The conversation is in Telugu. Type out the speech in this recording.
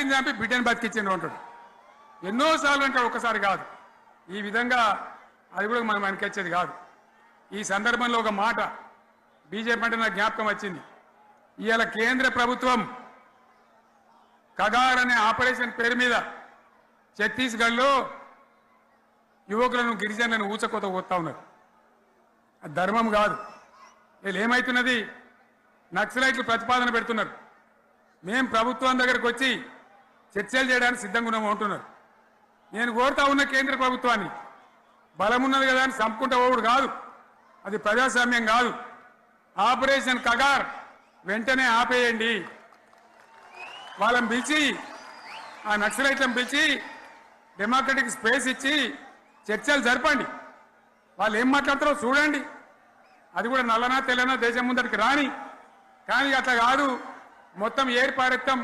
తల్లిని చంపి బిడ్డను బతికించిండు అంటాడు. ఎన్నోసార్లు అంటాడు, ఒక్కసారి కాదు. ఈ విధంగా అది కూడా మనం వెనకొచ్చేది కాదు. ఈ సందర్భంలో ఒక మాట బీజేపీ అంటే నాకు జ్ఞాపకం వచ్చింది. ఇవాళ కేంద్ర ప్రభుత్వం కగార్ అనే ఆపరేషన్ పేరు మీద ఛత్తీస్గఢ్లో యువకులను గిరిజనులను ఊచకోత పోతా ఉన్నారు. అది ధర్మం కాదు. వీళ్ళు ఏమవుతున్నది, నక్సలైట్లు ప్రతిపాదన పెడుతున్నారు. మేము ప్రభుత్వం దగ్గరకు వచ్చి చర్చలు చేయడానికి సిద్ధంగా ఉన్నాము అంటున్నారు. నేను కోరుతా ఉన్న కేంద్ర ప్రభుత్వాన్ని, బలం ఉన్నది కదా అని చంపుకుంటా పోవుడు కాదు, అది ప్రజాస్వామ్యం కాదు. ఆపరేషన్ కగార్ వెంటనే ఆపేయండి. వాళ్ళని పిలిచి, ఆ నక్సలైట్లను పిలిచి డెమోక్రటిక్ స్పేస్ ఇచ్చి చర్చలు జరపండి. వాళ్ళు ఏం మాట్లాడతారో చూడండి. అది కూడా నల్లనా తెల్లనా దేశం ముందరికి రాని. కానీ అట్లా కాదు, మొత్తం ఏర్పారెత్తం